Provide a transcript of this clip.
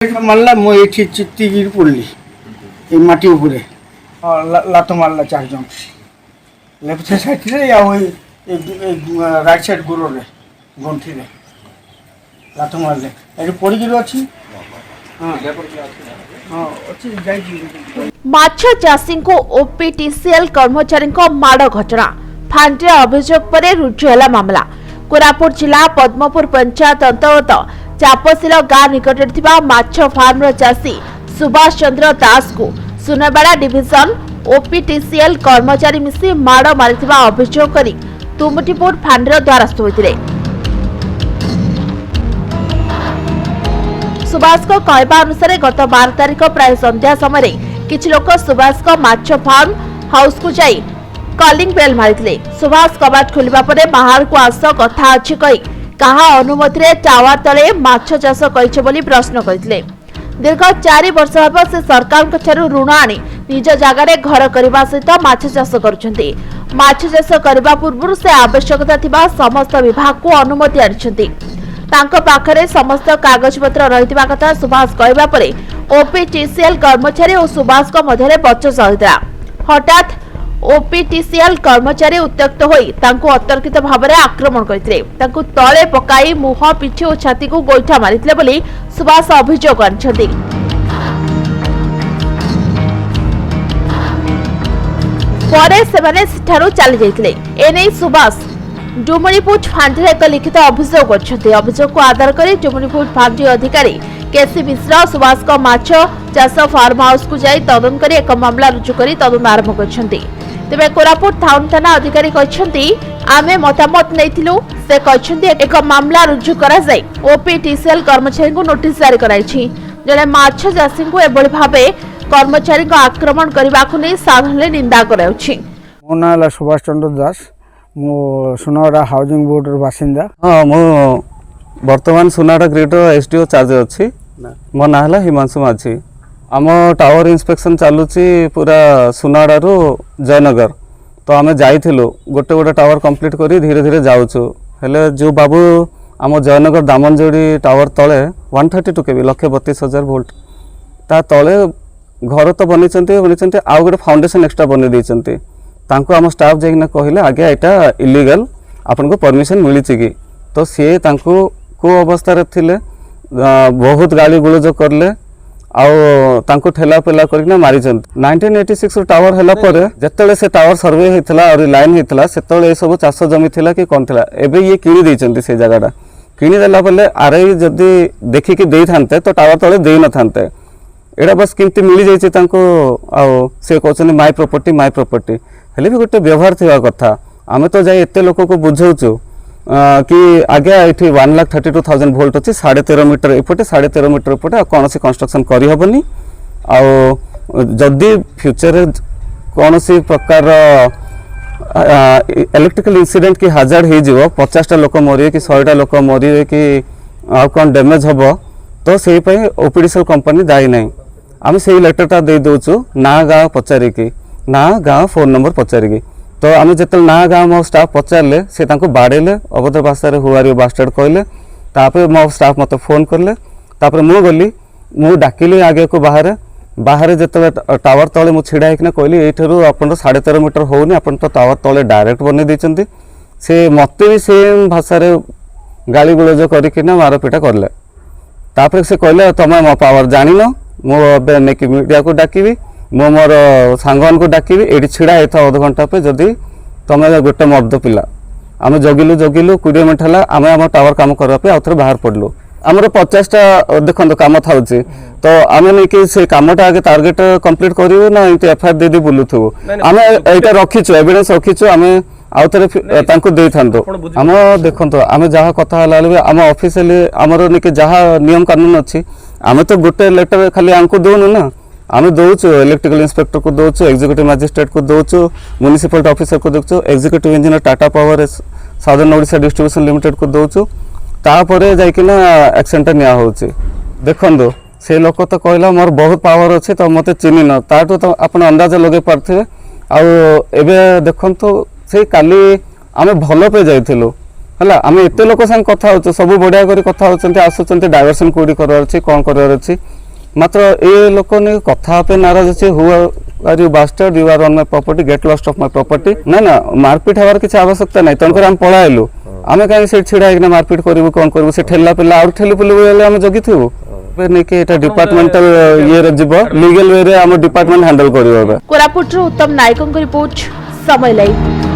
মারলাম মই এটি চিত্তিগির পড়লি এই মাটি উপরে লাতো মারলা চারজন লেফট সাইডে ওই রাইট সাইড গোড়ে গন্ঠিরে লাতো মারলে এটি পড়িকি ଅଛି ମାଛ ଚାଷୀଙ୍କୁ ଓପିଟିସିଏଲ କର୍ମଚାରୀଙ୍କ ମାଡ଼ ଘଟଣା ଫାଣ୍ଡିରେ ଅଭିଯୋଗ ପରେ ରୁଜୁ ହେଲା ମାମଲା। କୋରାପୁଟ ଜିଲ୍ଲା ପଦ୍ମପୁର ପଞ୍ଚାୟତ ଅନ୍ତର୍ଗତ ଚାପସିଲ ଗାଁ ନିକଟରେ ଥିବା ମାଛ ଫାର୍ମର ଚାଷୀ ସୁଭାଷ ଚନ୍ଦ୍ର ଦାସଙ୍କୁ ସୁନାବେଡା ଡିଭିଜନ ଓପିଟିସିଏଲ କର୍ମଚାରୀ ମିଶି ମାଡ଼ ମାରିଥିବା ଅଭିଯୋଗ କରି ତୁମୁଟିପୁର ଫାଣ୍ଡିର ଦ୍ୱାରସ୍ଥ ହୋଇଥିଲେ। सुभाष को कहवा अनुसार गत 12 तारिख प्राय संध्या समय किछि लोक सुभाष को माछ फार्म हाउस को जाई कॉलिंग बेल मारिथिले। सुभाष कबाट खोलिबा परे बाहर को आस कथा अछि कहि कहा अनुमति रे टावर तले माछ चाष कहिछ बोली प्रश्न करथिले। दीर्घ 4 वर्ष हबो से सरकार ठारू ऋण आनी निज जगह रे घर करबा सहित माछ चाष करूछन्ती। माछ चाष करबा पूर्व से आवश्यकता थिबा समस्त विभाग को अनुमति आनिछन्ती। तांको पाखरे समस्त कागज पत्र रहितबा कथा सुभाष कहबा परे ओपीटीसीएल कर्मचारी और सुभाष को मध्यरे बचस होइतरा। हठात ओपीटीसीएल कर्मचारी उत्त्यक्त होई तांको अतर्कित भाबरे आक्रमण करथिले। तांको तळे पकाई मुह पिठी और छाती को गोइठा मारिथिले बोली सुभाष अभियोग आनिछन्ती। परे सेमाने सेठारु चली जाइथिले। एनै सुभाष डुमणीपुर फांडी एक लिखित अभियोग अच्छे। अभियोग को आधार कर डुमणीपुर फांडी अधिकारी केसी मिश्र सुभाष को माछ चाष फार्म हाउस को जाई तदंत कर एक मामला रुजु कर तदंत आरंभ करछन्ती। तेबे कोरापुट टाउन थाना अधिकारी कहछन्ती आमे मतामत नैथिलु। से कहछन्ती एक मामला रुजु करा जाई ओपीटीसीएल कर्मचारी को नोटिस जारी कराइछि। जने माछ चाषी को एबोली भाबे कर्मचारी को आक्रमण करबा को नै साधारण निंदा कराउछि। मो नाम सुभाष चंद्र दास मो सुनावाड़ा हाउसिंग बोर्ड बासिंदा। हाँ मु बर्तमान सुनावाड़ा ग्रिड एसडीओ चार्ज अच्छी। मो ना है हिमांशु माझी। आम टावर इंस्पेक्शन चलुची पूरा सुनावाड़ा रु जयनगर। तो आम जाइलु गोटे गोटे टावर कंप्लीट करी धीरे धीरे जाऊँ। हेले जो बाबू आम जयनगर दामनजोड़ी टावर तले 132 केवी 132,000 वोल्ट ता तले घर तो बनी आउ गोटे फाउंडेशन एक्सट्रा बनी देइचंती। तांको आम स्टाफ जाइना कहले आगे यहाँ इलीगल आपन को परमिशन मिली कि तो सी तांको को अवस्था रे थिले बहुत गाली गुलज करले आउ तांको ठेला पेला करना मारी। 1986 टावर हैला परे जतले से टावर सर्वे होइतला और लाइन होइतला सेतले सब चाष जमी थिला कि कोन थिला एबे ये किनी दैचंती से जगहटा किनी देला पले आरआई जदी देखि कि देई थानते तो टावर तले देई न थानते। एडा बस किंती मिली जाइछे तांको आउ से कहछन माय प्रॉपर्टी हेले भी गोटे व्यवहार थी कथा। आम तो जाए एत लोक को बुझाऊँ कि आगे ये 1,32,000 वोल्ट अच्छी 13.5 मीटर एपटे 13.5 मीटर एपटे कौन सी कंस्ट्रक्शन करहबनी। आदि फ्यूचर कौन सी प्रकार इलेक्ट्रिकल इंसिडेंट की हाजार्ड हो 50टा लोक मरे कि 100टा लोक मरे कि कौन डैमेज हम तो से ओपीडीसीएल कंपनी दायी ना। आम से लेटरटा दे दौचु ना गाँ पचारिकी ना गाँ फोन नंबर पचारिकी। तो आम जो ना गाँ मो स्टाफ पचारे से बाड़ेले अभद्र भाषा हुआरी बास्टार्ड कहले। तापर मो स्टाफ मत फोन करले तापर मु गली मु डाकिली आगे को बाहर जो टावर तले मुझे छिड़ा होना कहली ये आप 13.5 मीटर होनी आप तो टावर तले डायरेक्ट बन देते से मत भी सेम भाषा गाली गुलज करना मारपिटा करले। तापर से कहले तुम मो पावर जान मुझे मीडिया को डाकिबी मो मोर सांगन को डाकिबी ये छिड़ा होता अध घंटा पे जदि तुम गोटे मर्द पिला आम जगिलु 20 मिनट है आम आम टावर कम करने आउ थे बाहर पड़लु। आमर 50टा देखो कम था तो आम नहीं से कमटा आगे टार्गेट कंप्लीट करूँ ना ये एफआईआर दे दी बुलूथु आम यहाँ रखीचु एविडेंस रखीचु आम आउ थे आम देखो आम जहाँ कथा आम ऑफिशियली आमर नहीं जहाँ नियम कानून अच्छी आम तो गोटे लेटर खाली आमको दौनु ना आम दौचु इलेक्ट्रिकल इंस्पेक्टर को दौचु एग्जीक्यूटिव मजिस्ट्रेट को दौचु म्युनिसिपालिटी ऑफिसर को दौचु executive engineer Tata power southern Odisha distribution limited को दौचु तापर जाइकिना एक्शनटा निया होउची। देखंदो से लोक तो कहला मोर बहुत पावर अच्छे तो मते चिन्ह न ताटो तो आपण अंदाज लगे पारथिबे। आउ एबे देखंतो से काली आमे भलो पे जाइथिलु ହେଲା ଆମେ ଏତେ ଲୋକ ସାଙ୍ଗେ କଥା ହଉଛୁ ସବୁ ବଢିଆ କରି କଥା ହଉଛନ୍ତି ଆସୁଛନ୍ତି ଡାଇଭରସନ କୋଉଠି କରିବାର ଅଛି କ'ଣ କରିବାର ଅଛି ମାତ୍ର ଏ ଲୋକ ନେଇ କଥା ହେବା ପାଇଁ ନାରାଜ ଅଛି who are you bastard you are on my property get lost of my property ନା ମାରପିଟ ହେବାର କିଛି ଆବଶ୍ୟକତା ନାହିଁ ତେଣୁକରି ଆମେ ପଳାଇଲୁ ଆମେ କାହିଁକି ସେଠି ଛିଡ଼ା ହେଇକିନା ମାରପିଟ କରିବୁ କ'ଣ କରିବୁ ସେ ଠେଲା ପିଲା ଆଉ ଠେଲି ପୁଲି ହେଲେ ଆମେ ଜଗିଥିବୁ ନେଇକି ଏଇଟା ଡିପାର୍ଟମେଣ୍ଟାଲ ଇଏରେ ଯିବ ଲିଗାଲ ୱେରେ ଆମ ଡିପାର୍ଟମେଣ୍ଟ ହ୍ୟାଣ୍ଡଲ କରିବ ଏବେ କୋରାପୁଟରୁ ଉତ୍ତମ ନାୟକଙ୍କ ରିପୋର୍ଟ ସମୟ ଲାଇଭ୍।